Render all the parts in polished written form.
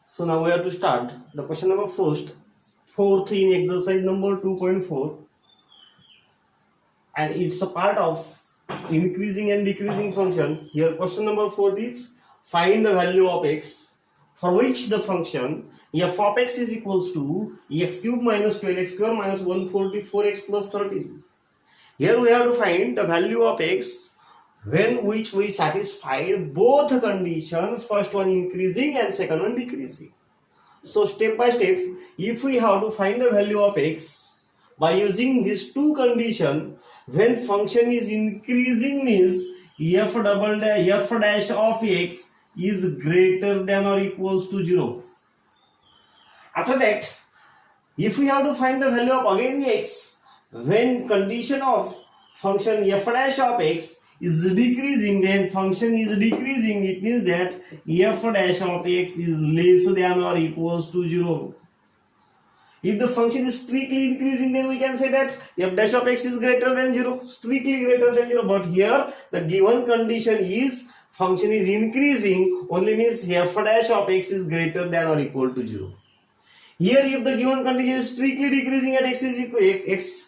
So now we have to start the question number fourth in exercise number 2.4, and it's a part of increasing and decreasing function. Here question number 4 is find the value of x for which the function f of x is equals to x cube minus 12x square minus 144x plus 13. Here we have to find the value of x when which we satisfied both conditions, first one increasing and second one decreasing. So step by step, if we have to find the value of x by using these two conditions, when function is increasing means f dash of x is greater than or equals to 0. After that, if we have to find the value of again x, when condition of function f dash of x is decreasing, when function is decreasing, it means that f dash of x is less than or equals to 0. If the function is strictly increasing, then we can say that f dash of x is greater than 0, strictly greater than 0. But here the given condition is function is increasing, only means f dash of x is greater than or equal to 0. Here if the given condition is strictly decreasing at x is equal to x,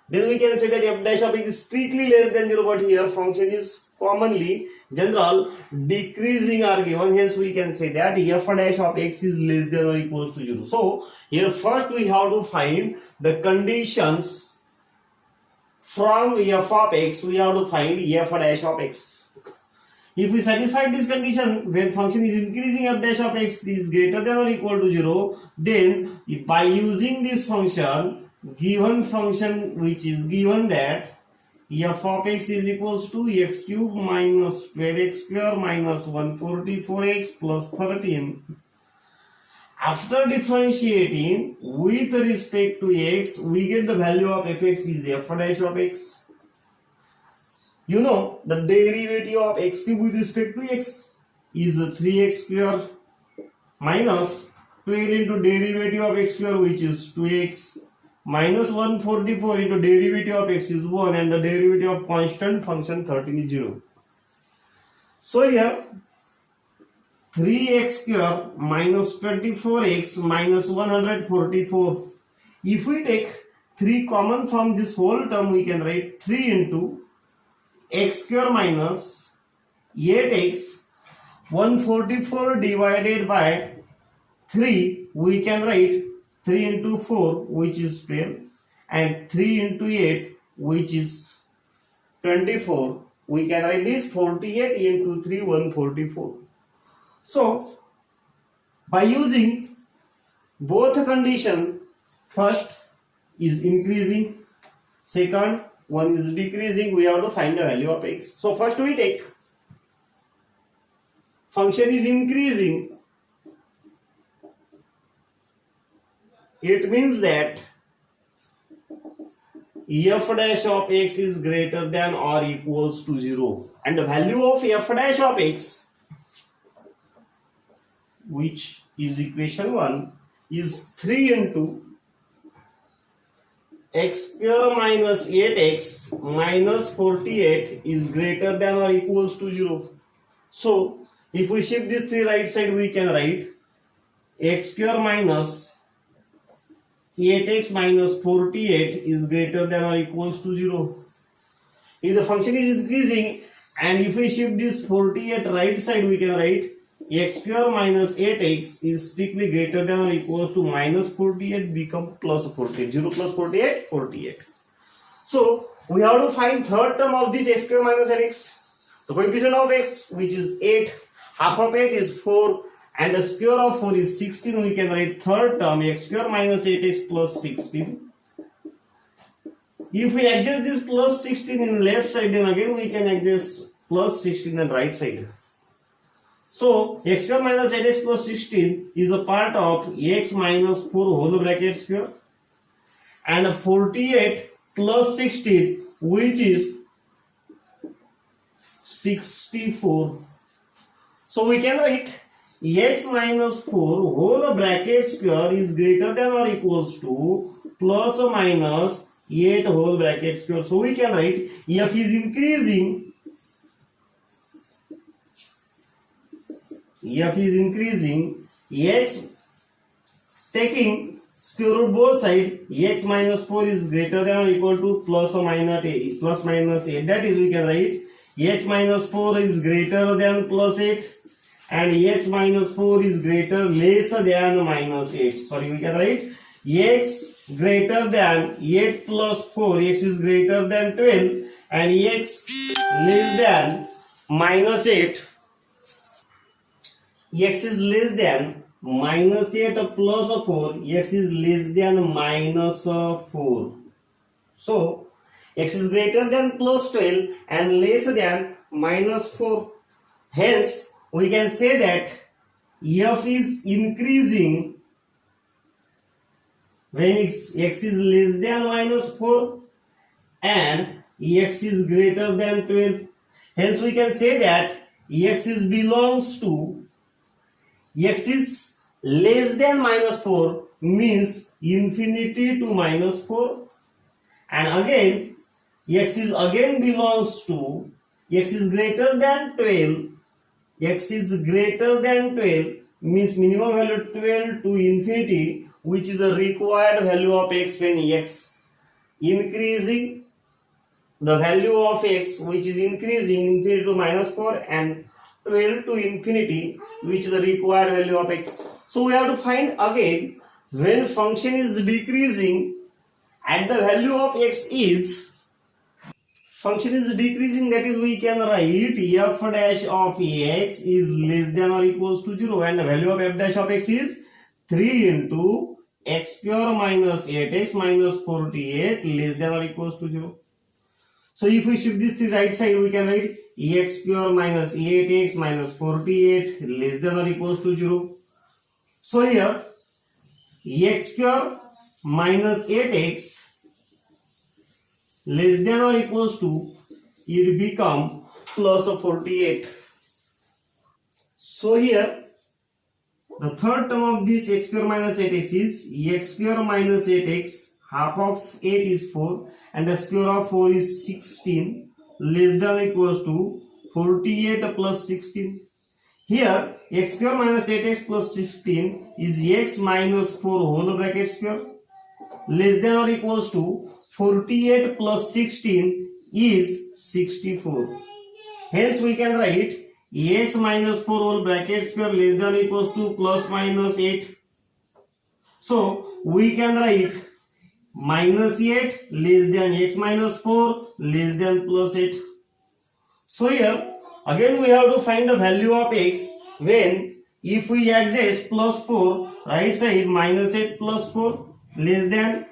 then we can say that f dash of x is strictly less than 0, but here function is commonly general decreasing are given, hence we can say that f dash of x is less than or equals to 0. So here first we have to find the conditions from f of x, we have to find f dash of x. If we satisfy this condition, when function is increasing f dash of x is greater than or equal to 0, then by using this function, given function which is given that f of x is equals to x cube minus 12x square minus 144x plus 13. After differentiating with respect to x, we get the value of fx is f dash of x. You know the derivative of x cube with respect to x is 3x square minus 12 into derivative of x square, which is 2x, minus 144 into derivative of x is 1, and the derivative of constant function 13 is 0. So here 3x square minus 24x minus 144. If we take 3 common from this whole term, we can write 3 into x square minus 8x, 144 divided by 3, we can write 3 into 4, which is 12, and 3 into 8, which is 24. We can write this 48 into 3, 144. So by using both condition, first is increasing, second one is decreasing, we have to find the value of x. So first we take function is increasing, it means that f dash of x is greater than or equals to 0, and the value of f dash of x, which is equation 1, is 3 into x square minus 8x minus 48 is greater than or equals to 0. So if we shift this 3 right side, we can write x square minus 8x minus 48 is greater than or equals to 0. If the function is increasing, and if we shift this 48 right side, we can write x square minus 8x is strictly greater than or equals to minus 48 become plus 48. 0 plus 48, 48. So we have to find third term of this x square minus 8x. The coefficient of x, which is 8, half of 8 is 4, and the square of 4 is 16. We can write third term x square minus 8x plus 16. If we adjust this plus 16 in left side, then again we can adjust plus 16 in right side. So x square minus 8x plus 16 is a part of x minus 4 whole bracket square, and 48 plus 16, which is 64. So we can write x minus 4 whole bracket square is greater than or equals to plus or minus 8 whole bracket square. So we can write f is increasing, f is increasing, x taking square root both side, x minus 4 is greater than or equal to plus or minus 8, plus minus 8. That is, we can write x minus 4 is greater than plus 8 and x minus 4 is lesser than minus 8. Sorry, we can write x greater than 8 plus 4, x is greater than 12 and x less than minus 8, x is less than minus 8 plus 4, x is less than minus 4. So, x is greater than plus 12 and less than minus 4. Hence, we can say that f is increasing when x is less than minus 4 and x is greater than 12. Hence, we can say that x is less than minus 4 means infinity to minus 4, and again x is greater than 12, x is greater than 12 means minimum value 12 to infinity, which is the required value of x when x increasing, the value of x which is increasing infinity to minus 4 and 12 to infinity, which is the required value of x. So we have to find again when function is decreasing at the value of x is, function is decreasing, that is we can write f dash of x is less than or equals to 0 and the value of f dash of x is 3 into x square minus 8x minus 48 less than or equals to 0. So if we shift this to the right side, we can write x square minus 8x minus 48 less than or equals to 0. So here x square minus 8x less than or equals to, it become plus 48. So here the third term of this x square minus 8x is x square minus 8x, half of 8 is 4 and the square of 4 is 16 less than or equals to 48 plus 16. Here x square minus 8x plus 16 is x minus 4 whole bracket square less than or equals to 48 plus 16 is 64. Hence we can write x minus 4 whole bracket square less than or equals to plus minus 8. So we can write minus 8 less than x minus 4 less than plus 8. So here again we have to find the value of x when if we access plus 4 right side minus 8 plus 4 less than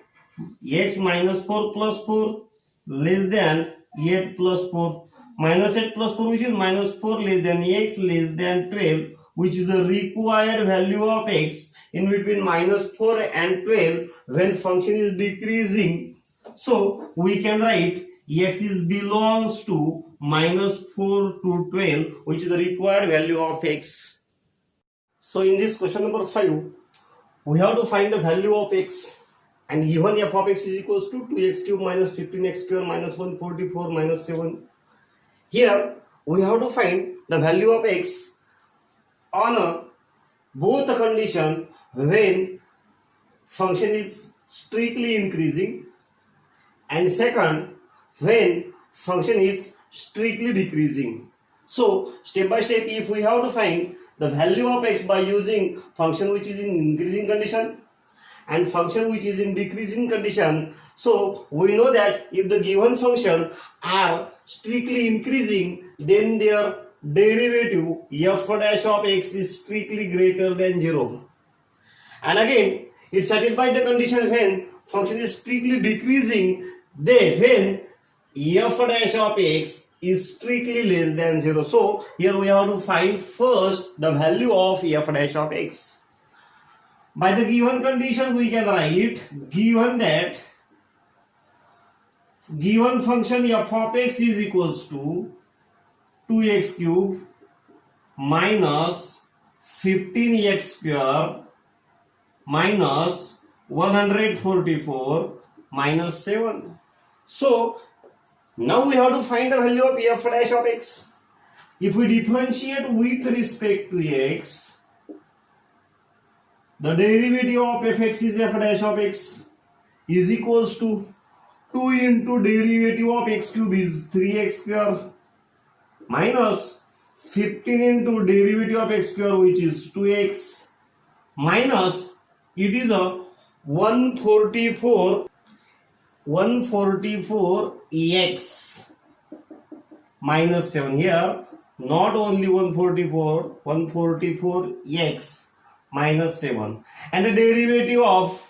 x minus 4 plus 4 less than 8 plus 4, minus 8 plus 4 which is minus 4 less than x less than 12, which is the required value of x in between minus 4 and 12 when function is decreasing. So we can write x is belongs to minus 4 to 12, which is the required value of x. So in this question number 5, we have to find the value of x, and given f of x is equals to 2x cube minus 15x square minus 144 minus 7. Here we have to find the value of x on both the condition when function is strictly increasing and second when function is strictly decreasing. So step by step, if we have to find the value of x by using function which is in increasing condition and function which is in decreasing condition, so we know that if the given function are strictly increasing, then their derivative f dash of x is strictly greater than 0. And again it satisfies the condition when function is strictly decreasing, then when f dash of x is strictly less than 0. So here we have to find first the value of f dash of x. By the given condition we can write, given that given function f of x is equals to 2x cube minus 15x square minus 144 minus 7. So now we have to find the value of f dash of x. If we differentiate with respect to x, the derivative of fx is f dash of x is equals to 2 into derivative of x cube is 3x square minus 15 into derivative of x square which is 2x minus it is a 144 x minus 7 here, not only 144 x minus 7, and the derivative of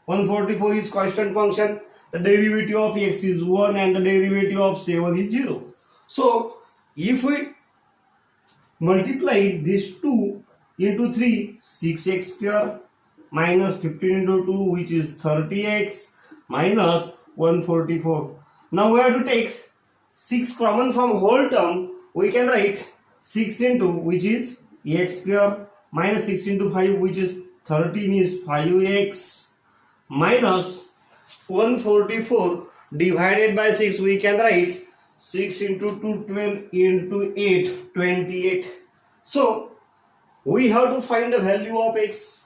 144 is constant function, the derivative of x is 1 and the derivative of 7 is 0. So if we multiply this 2 into 3, 6x square minus 15 into 2 which is 30x minus 144. Now we have to take 6 common from whole term. We can write 6 into which is x square minus 6 into 5 which is 13 is 5x minus 144 divided by 6. We can write 6 into 2 12 into 8 28. So we have to find the value of x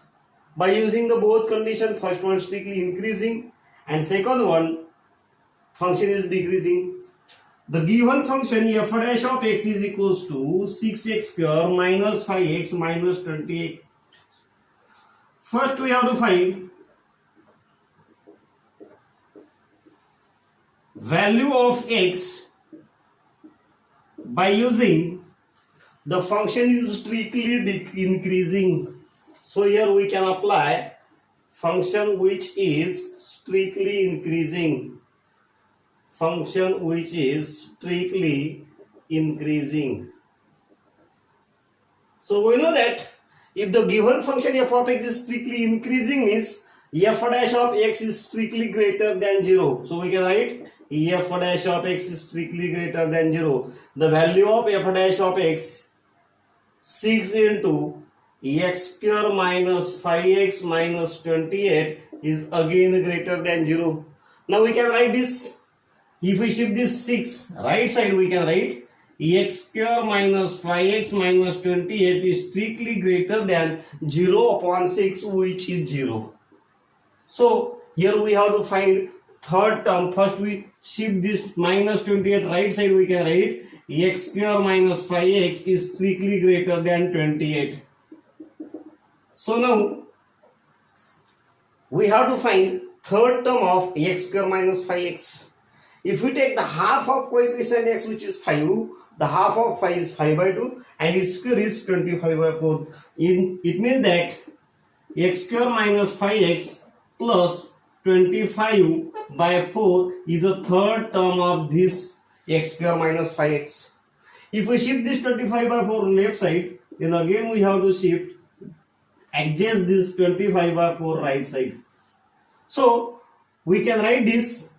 by using the both condition. First one strictly increasing and second one function is decreasing. The given function f dash of x is equals to 6x square minus 5x minus 28. First we have to find value of x by using the function is strictly increasing. So here we can apply function which is strictly increasing. Function which is strictly increasing. So we know that if the given function f of x is strictly increasing means f dash of x is strictly greater than 0. So we can write f dash of x is strictly greater than 0. The value of f dash of x 6 into x square minus 5x minus 28 is again greater than 0. Now we can write this. If we shift this 6 right side, we can write x square minus 5x minus 28 is strictly greater than 0 upon 6 which is 0. So here we have to find third term. First we shift this minus 28 right side, we can write x square minus 5x is strictly greater than 28. So now we have to find third term of x square minus 5x. If we take the half of coefficient x which is 5, the half of 5 is 5 by 2 and its square is 25 by 4. It means that x square minus 5x plus 25 by 4 is the third term of this x square minus 5x. If we shift this 25 by 4 on left side, then again we have to shift adjust this 25 by 4 right side. So we can write this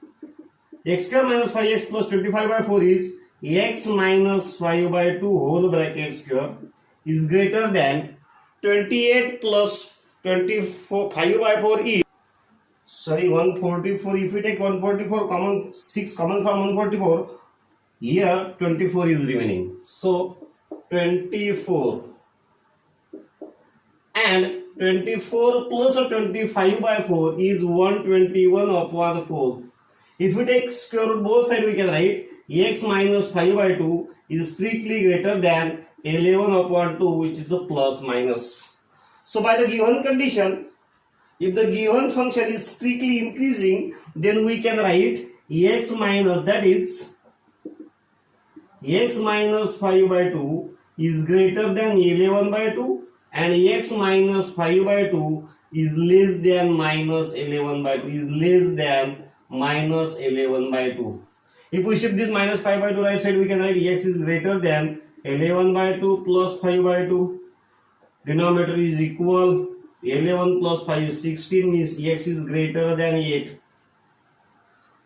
x square minus 5x plus 25 by 4 is x minus 5 by 2 whole bracket square is greater than 28 plus 24 5 by 4 is 144. If we take 144 common 6 common from 144, here 24 is remaining. So 24 and 24 plus 25 by 4 is 121 upon 4. If we take square root both sides, we can write x minus 5 by 2 is strictly greater than 11 upon 2 which is a plus minus. So by the given condition, if the given function is strictly increasing, then we can write x minus, that is x minus 5 by 2 is greater than 11 by 2 and x minus 5 by 2 is less than minus 11 by 2 is less than minus 11 by 2. If we shift this minus 5 by 2 right side, we can write x is greater than 11 by 2 plus 5 by 2. Denominator is equal. 11 plus 5 is 16 means x is greater than 8.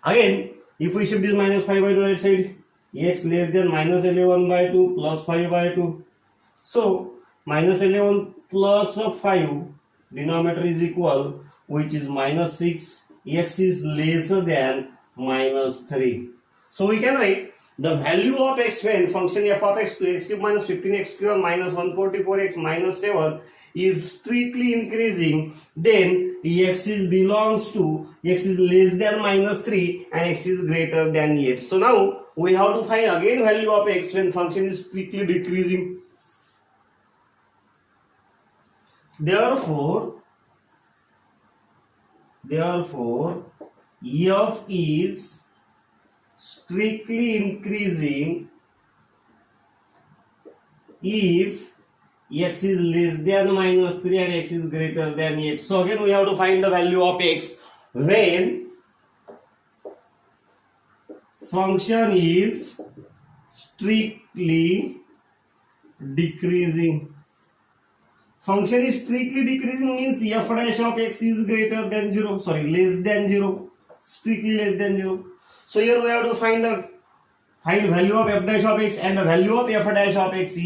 Again, if we shift this minus 5 by 2 right side, x less than minus 11 by 2 plus 5 by 2. So, minus 11 plus 5, denominator is equal, which is minus 6. X is lesser than minus 3. So, we can write the value of x when function f of x to x cube minus 15x square minus 144x minus 7 is strictly increasing, then x is belongs to x is less than minus 3 and x is greater than 8. So now we have to find again value of x when function is strictly decreasing. Therefore f is strictly increasing if x is less than minus 3 and x is greater than 8. So again we have to find the value of x when function is strictly decreasing. Function is strictly decreasing means f dash of x is greater than 0, less than 0, strictly less than 0. So here we have to find value of f dash of x, and the value of f dash of x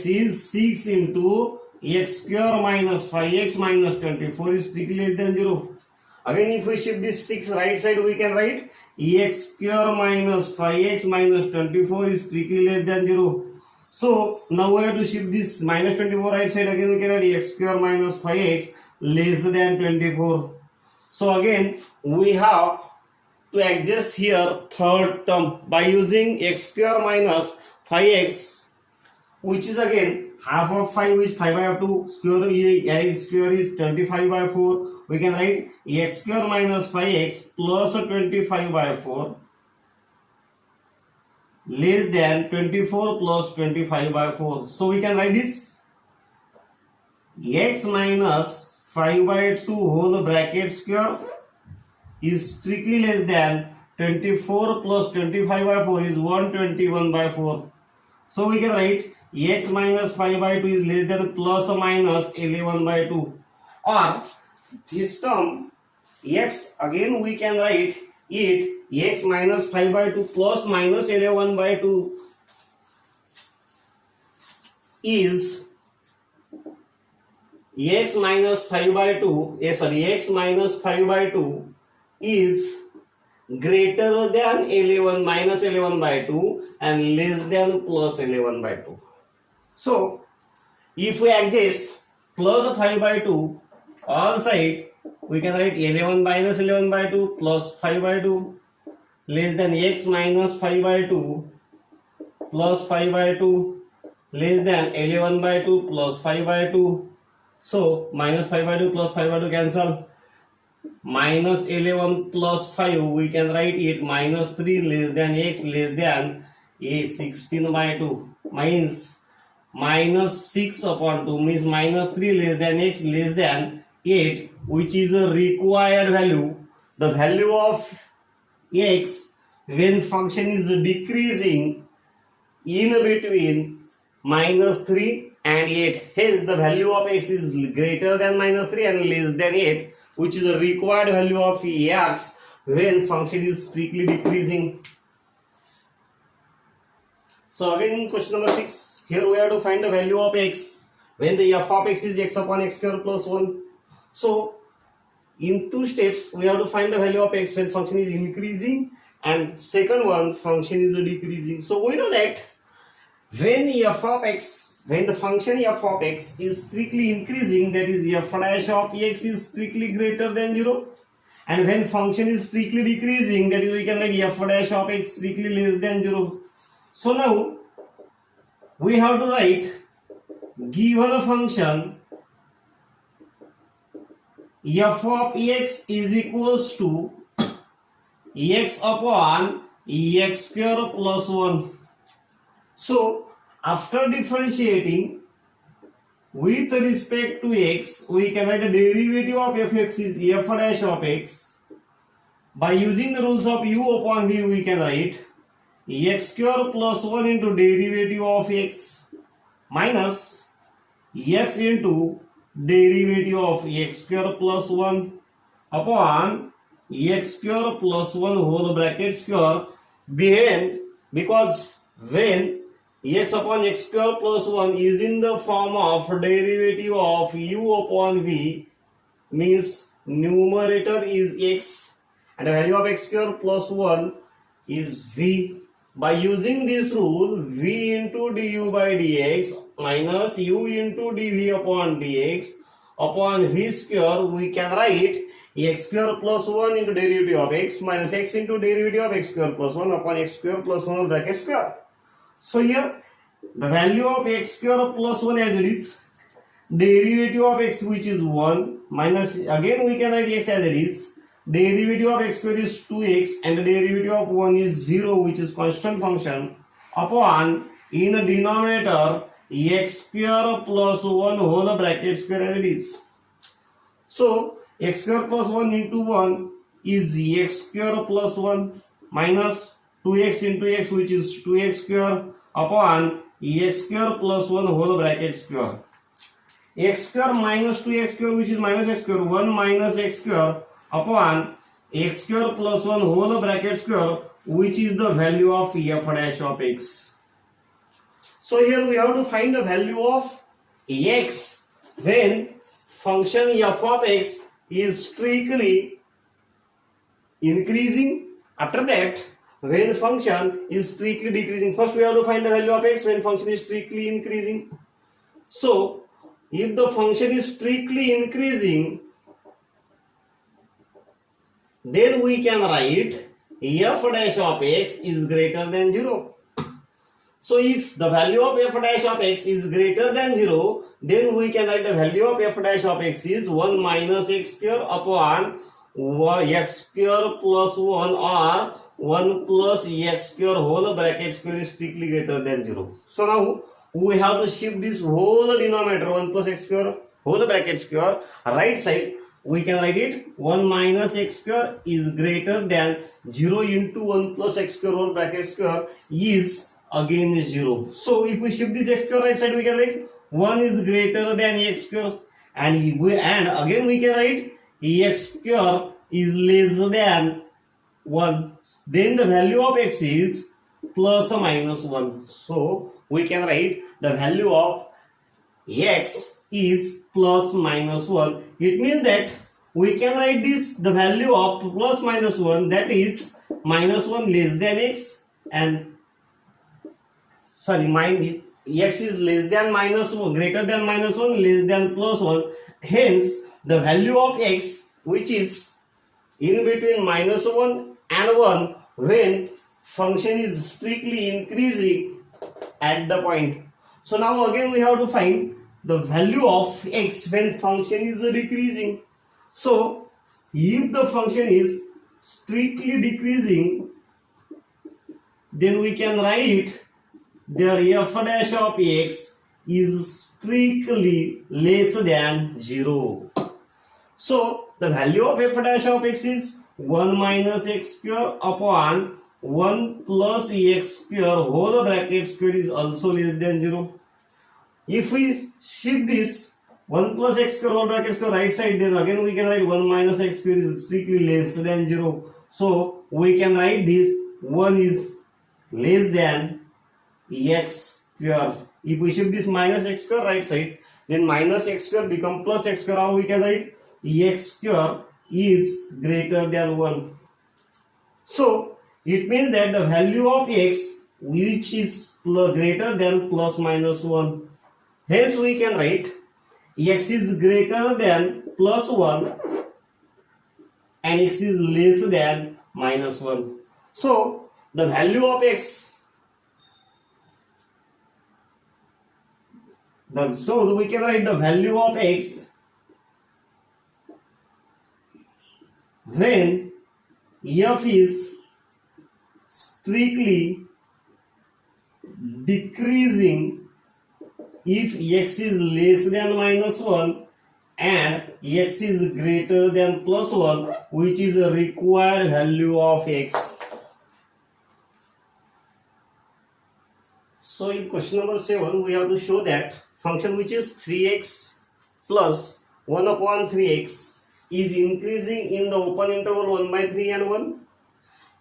is 6 into x square minus 5x minus 24 is strictly less than 0. Again if we shift this 6 right side, we can write x square minus 5x minus 24 is strictly less than 0. So now we have to shift this minus 24 right side, again we can write x square minus 5x less than 24. So again we have to adjust here third term by using x square minus 5x, which is again half of 5, which 5 by 2 square is 25 by 4. We can write x square minus 5x plus 25 by 4 less than 24 plus 25 by 4. So we can write this x minus 5 by 2 whole bracket square is strictly less than 24 plus 25 by 4 is 121 by 4. So we can write x minus 5 by 2 is less than plus or minus 11 by 2. Or this term x, again we can write it x minus 5 by 2 plus minus 11 by 2 is x minus 5 by 2 x minus 5 by 2 is greater than 11 minus 11 by 2 and less than plus 11 by 2. So if we adjust plus 5 by 2 all side, we can write 11 minus 11 by 2 plus 5 by 2 less than x minus 5 by 2 plus 5 by 2 less than 11 by 2 plus 5 by 2. So minus 5 by 2 plus 5 by 2 cancel. Minus 11 plus 5, we can write it minus 3 less than x less than a 16 by 2 means minus 6 upon 2 means minus 3 less than x less than 8, which is a required value. The value of x when function is decreasing in between minus 3 and 8. Hence the value of x is greater than minus 3 and less than 8, which is a required value of x when function is strictly decreasing. So again question number 6. Here we have to find the value of x when the f of x is x upon x square plus 1. So in two steps we have to find the value of x when function is increasing, and second one function is decreasing. So we know that when the function f of x is strictly increasing, that is f dash of x is strictly greater than 0, and when function is strictly decreasing, that is we can write f dash of x strictly less than 0. So now we have to write given a function f of x is equals to x upon x square plus 1. So after differentiating with respect to x, we can write the derivative of fx is f dash of x. By using the rules of u upon v, we can write x square plus 1 into derivative of x minus x into derivative of x square plus 1 upon x square plus 1 whole bracket square, because when x upon x square plus 1 is in the form of derivative of u upon v, means numerator is x and the value of x square plus 1 is v. By using this rule, v into du by dx minus u into dv upon dx upon v square, we can write x square plus 1 into derivative of x minus x into derivative of x square plus 1 upon x square plus 1 bracket square. So here the value of x square plus 1 as it is, derivative of x which is 1 minus, again we can write x as it is, derivative of x square is 2x and the derivative of 1 is 0 which is constant function upon, in the denominator, x square plus 1 whole bracket square as it is. So x square plus 1 into 1 is x square plus 1 minus 2x into x which is 2x square upon x square plus 1 whole bracket square. X square minus 2x square which is minus x square, 1 minus x square upon x square plus 1 whole bracket square, which is the value of f dash of x. So here we have to find the value of x when function f of x is strictly increasing. After that, when function is strictly decreasing. First we have to find the value of x when function is strictly increasing. So if the function is strictly increasing, then we can write f dash of x is greater than 0. So if the value of f dash of x is greater than 0, then we can write the value of f dash of x is 1 minus x square upon x square plus 1 or 1 plus x square whole bracket square is strictly greater than 0. So now we have to shift this whole denominator 1 plus x square whole bracket square right side. We can write it 1 minus x square is greater than 0 into 1 plus x square whole bracket square is again 0. So if we shift this x square right side, we can write 1 is greater than x square, and again we can write x square is less than 1. Then the value of x is plus or minus 1. So we can write the value of x is plus minus 1. It means that we can write this, the value of plus minus 1, that is minus 1 less than x, and x is less than minus 1, greater than minus 1, less than plus 1. Hence the value of x which is in between minus 1 and 1 when function is strictly increasing at the point. So now again we have to find the value of x when function is decreasing. So if the function is strictly decreasing, then we can write their f dash of x is strictly less than 0. So the value of f dash of x is 1 minus x square upon 1 plus x square whole bracket square is also less than 0. If we shift this 1 plus x square whole bracket square right side, then again we can write 1 minus x square is strictly less than 0. So we can write this 1 is less than x square. If we shift this minus x square right side, then minus x square become plus x square, or we can write x square is greater than 1. So it means that the value of x which is greater than plus minus 1. Hence we can write x is greater than plus 1 and x is less than minus 1. So the value of x, so we can write the value of x when f is strictly decreasing if x is less than minus 1 and x is greater than plus 1, which is the required value of x. So in question number 7, we have to show that function which is 3x plus 1 upon 3x is increasing in the open interval 1 by 3 and 1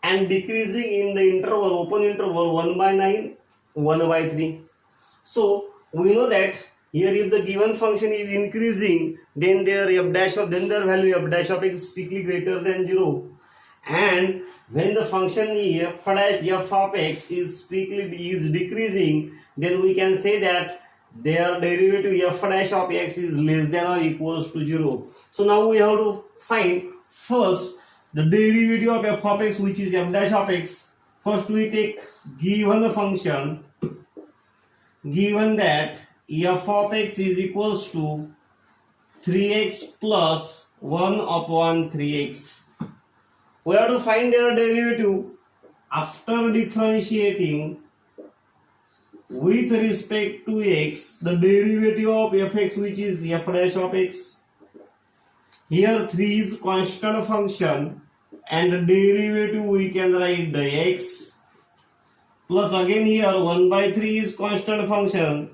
and decreasing in the interval open interval 1 by 9, 1 by 3. So we know that here if the given function is increasing, then their value f dash of x is strictly greater than 0, and when the function f of x is decreasing, then we can say that their derivative f dash of x is less than or equals to 0. So now we have to find first the derivative of f of x, which is f dash of x. First we take given the function, given that f of x is equals to 3x plus 1 upon 3x. We have to find their derivative after differentiating with respect to x, the derivative of fx, which is f dash of x. Here 3 is constant function and the derivative we can write the x, plus again here 1 by 3 is constant function.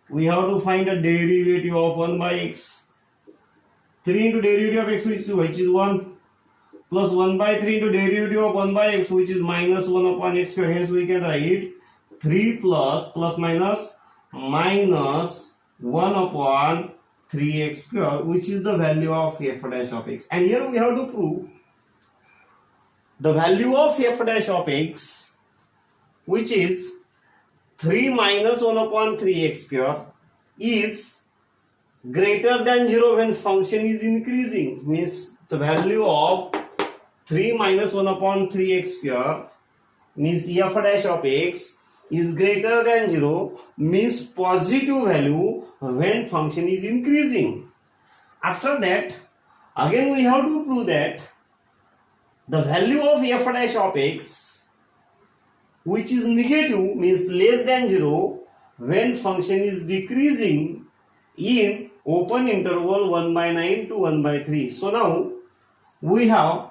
We have to find the derivative of 1 by x. 3 into derivative of x, which is 1, plus 1 by 3 into derivative of 1 by x, which is minus 1 upon x square. Hence we can write 3 plus minus 1 upon 3x square, which is the value of f dash of x. And here we have to prove the value of f dash of x, which is 3 minus 1 upon 3x square, is greater than 0 when function is increasing. Means the value of 3 minus 1 upon 3x square means f dash of x is greater than 0, means positive value when function is increasing. After that, again we have to prove that the value of f dash of x, which is negative, means less than 0 when function is decreasing in open interval 1 by 9 to 1 by 3. So now we have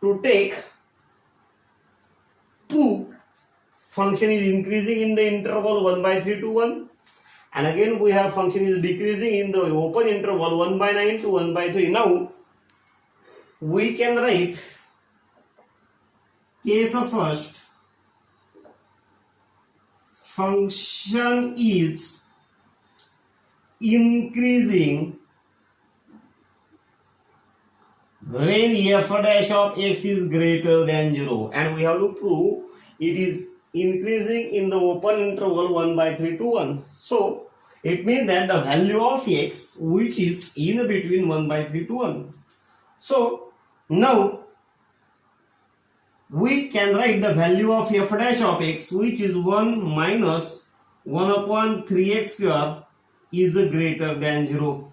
to take proof function is increasing in the interval 1 by 3 to 1, and again we have function is decreasing in the open interval 1 by 9 to 1 by 3. Now we can write case of first, function is increasing when f dash of x is greater than 0, and we have to prove it is increasing in the open interval 1 by 3 to 1. So it means that the value of x, which is in between 1 by 3 to 1. So now we can write the value of f dash of x, which is 1 minus 1 upon 3x square, is greater than 0.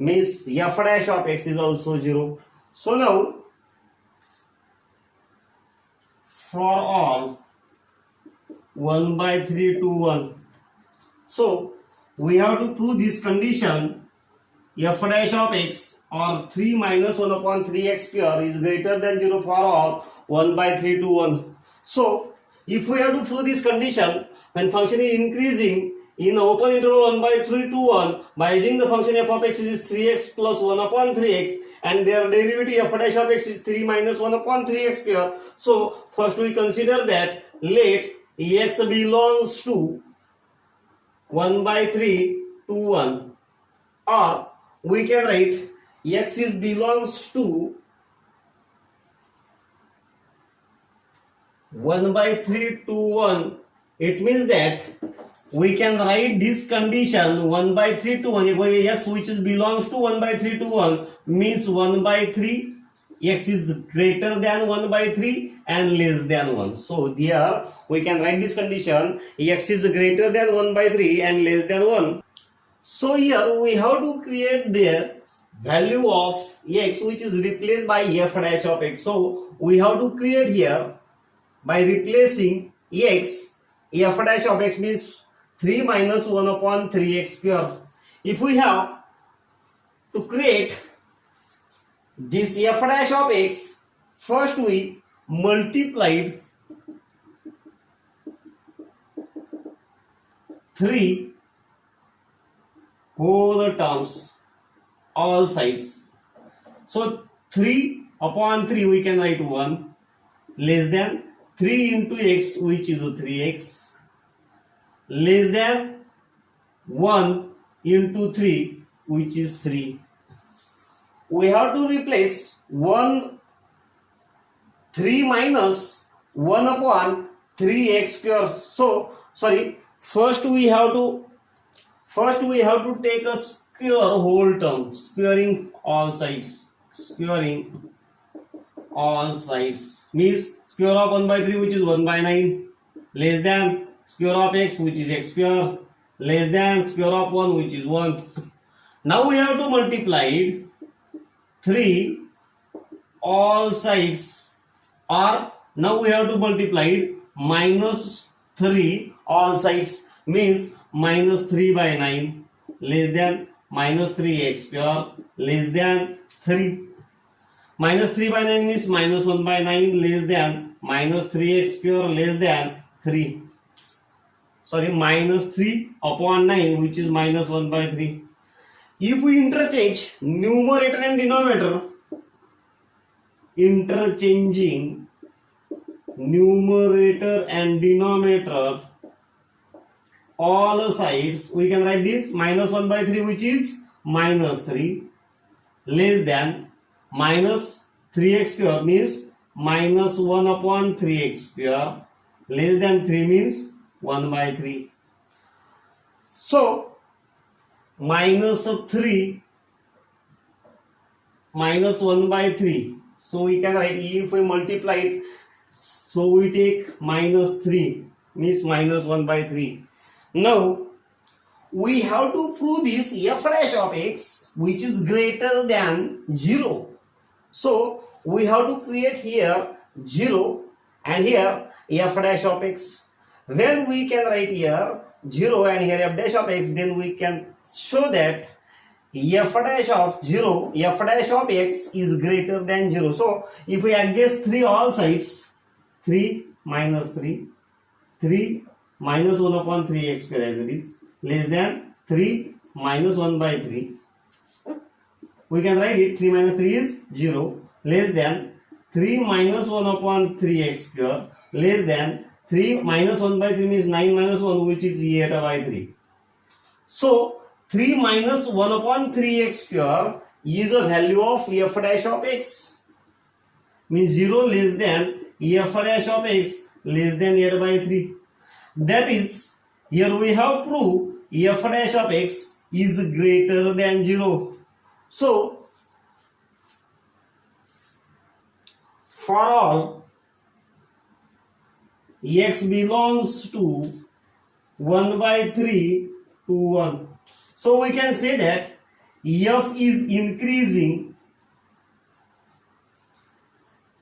Means f dash of x is also 0. So now for all 1 by 3 to 1. So we have to prove this condition, f dash of x or 3 minus 1 upon 3x square is greater than 0 for all 1 by 3 to 1. So if we have to prove this condition, when function is increasing in the open interval 1 by 3 to 1, by using the function f of x is 3x plus 1 upon 3x, and their derivative f dash of x is 3 minus 1 upon 3x square. So first we consider that let x belongs to 1 by 3 to 1, or we can write x is belongs to 1 by 3 to 1. It means that we can write this condition 1 by 3 to 1, x which is belongs to 1 by 3 to 1 means 1 by 3, x is greater than 1 by 3 and less than 1. So here we can write this condition, x is greater than 1 by 3 and less than 1. So here we have to create the value of x, which is replaced by f dash of x. So we have to create here by replacing x, f dash of x means 3 minus 1 upon 3x square. If we have to create this f dash of x, first we multiplied 3 whole terms, all sides. So 3 upon 3 we can write 1 less than 3 into x, which is 3x, less than 1 into 3, which is 3. We have to replace 1 3 minus 1 upon 3x square. So sorry, first we have to take a square whole term, squaring all sides. Squaring all sides means square of 1 by 3, which is 1 by 9, less than square of x, which is x square, less than square of 1, which is 1. Now we have to multiply 3 all sides, or now we have to multiply minus 3 all sides, means minus 3 by 9 less than minus 3x square less than 3. Minus 3 by 9 means minus 1 by 9 less than minus 3x square less than 3. Sorry, minus 3 upon 9, which is minus 1 by 3. If we interchange numerator and denominator, interchanging numerator and denominator all sides, we can write this minus 1 by 3, which is minus 3, less than minus 3x square means minus 1 upon 3x square, less than 3 means 1 by 3. So minus 3 minus 1 by 3. So we can write, if we multiply it, so we take minus 3 means minus 1 by 3. Now we have to prove this f dash of x, which is greater than 0. So we have to create here 0 and here f dash of x. When we can write here 0 and here f dash of x, then we can show that f dash of 0, f dash of x is greater than 0. So if we adjust 3 all sides, 3 minus 3, 3 minus 1 upon 3x square as it is, less than 3 minus 1 by 3. We can write it, 3 minus 3 is 0, less than 3 minus 1 upon 3x square, less than 3 minus 1 by 3 means 9 minus 1, which is 8 by 3. So 3 minus 1 upon 3x square is a value of f dash of x, means 0 less than f dash of x less than 8 by 3. That is, here we have proved f dash of x is greater than 0. So for all x belongs to 1 by 3 to 1. So we can say that f is increasing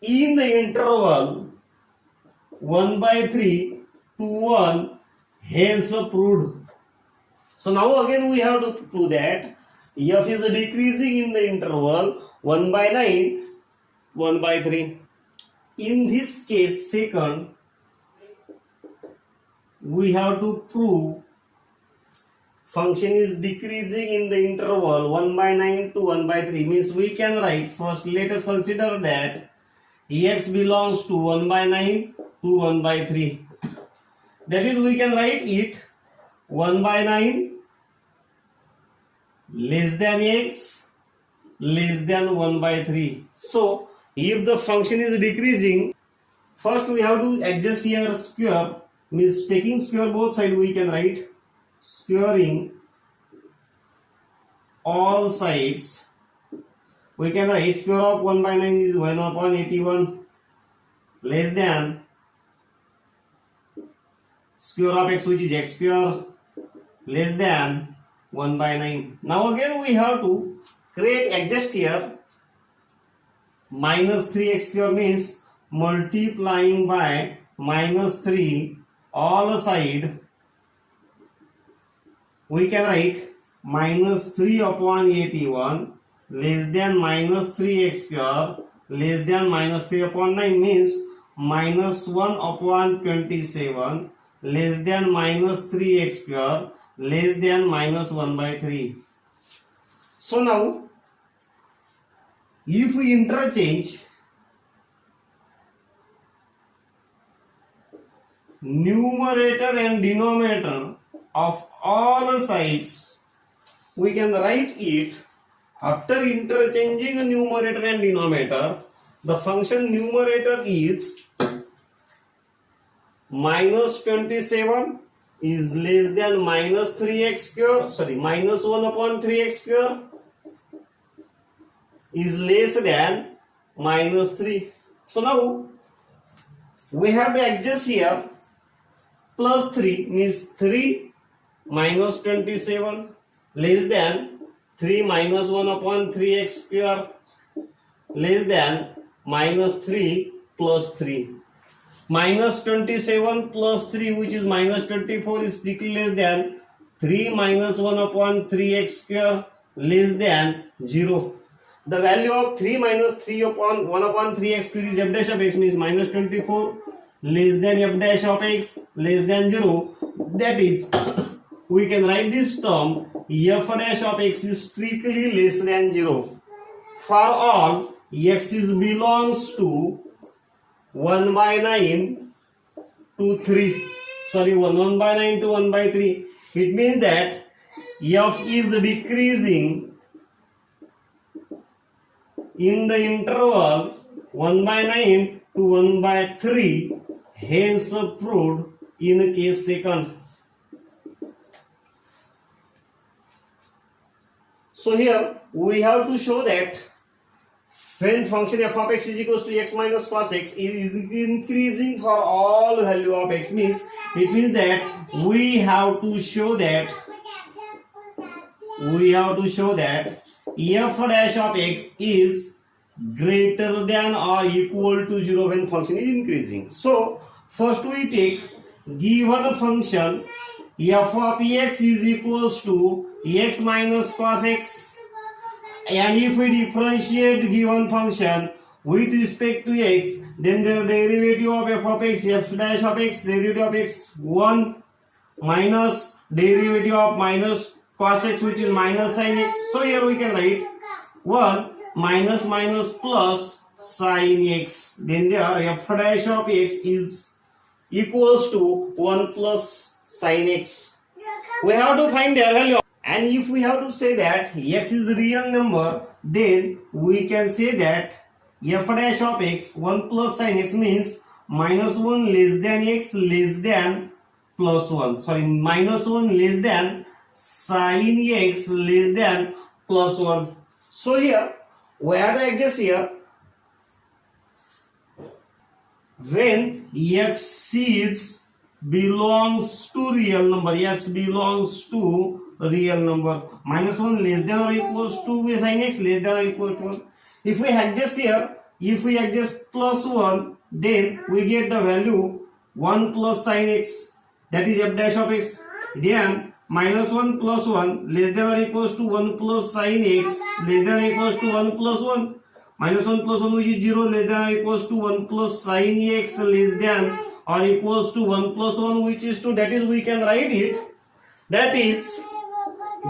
in the interval 1 by 3 to 1, hence proved. So now again we have to prove that f is decreasing in the interval 1 by 9, 1 by 3. In this case, second, we have to prove function is decreasing in the interval 1 by 9 to 1 by 3. Means we can write, first let us consider that x belongs to 1 by 9 to 1 by 3. That is, we can write it 1 by 9 less than x less than 1 by 3. So if the function is decreasing, first we have to adjust here square, means taking square both sides, we can write squaring all sides. We can write square of 1 by 9 is 1 upon 81 less than square of x, which is x square, less than 1 by 9. Now again we have to create, adjust here minus 3x square means multiplying by minus 3 all side. We can write minus 3 upon 81 less than minus 3x square less than minus 3 upon 9 means minus 1 upon 27 less than minus 3x square less than minus 1 by 3. So now if we interchange numerator and denominator of all sides, we can write it, after interchanging numerator and denominator, the function numerator is minus 27 is less than minus 3x square, sorry, minus 1 upon 3x square is less than minus 3. So now we have to adjust here. Plus 3 means 3 minus 27 less than 3 minus 1 upon 3x square less than minus 3 plus 3. Minus 27 plus 3, which is minus 24, is strictly less than 3 minus 1 upon 3x square less than 0. The value of 3 minus 3 upon 1 upon 3x square is f dash of x, means minus 24 less than f dash of x less than 0. That is, we can write this term f dash of x is strictly less than 0 for all x is belongs to 1 by 9 to 3. Sorry, 1 by 9 to 1 by 3. It means that f is decreasing in the interval 1 by 9 to 1 by 3, hence proved in case second. So here we have to show that when function f of x is equals to x minus cos x is increasing for all value of x, means it means that we have to show that f dash of x is greater than or equal to 0 when function is increasing. So first we take given function f of x is equals to x minus cos x, and if we differentiate given function with respect to x, then the derivative of f of x, f dash of x, derivative of x 1 minus derivative of minus cos x, which is minus sin x. So here we can write 1 minus minus plus sin x. Then there f dash of x is equals to 1 plus sin x. We have to find their value. And if we have to say that x is the real number, then we can say that f dash of x 1 plus sin x means minus 1 less than x less than plus 1. Sorry, minus 1 less than sin x less than plus 1. So here we have to adjust here. When x is belongs to real number, x belongs to real number, minus 1 less than or equals to sin x less than or equals to 1. If we adjust here, if we adjust plus 1, then we get the value 1 plus sin x, that is f dash of x. Then minus 1 plus 1 less than or equals to 1 plus sin x less than or equals to 1 plus 1. Minus 1 plus 1, which is 0, less than or equals to 1 plus sin x less than or equals to 1 plus 1, which is 2. That is, we can write it, that is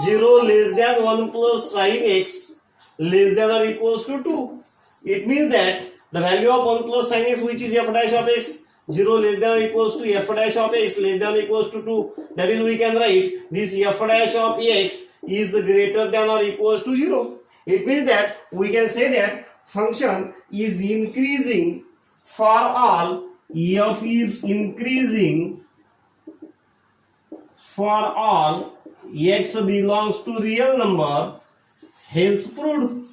0 less than 1 plus sin x less than or equals to 2. It means that the value of 1 plus sin x, which is f dash of x, 0 less than or equals to f dash of x less than or equals to 2. That is, we can write this f dash of x is greater than or equals to 0. It means that we can say that function is increasing for all f is increasing for all x belongs to real number, hence proved.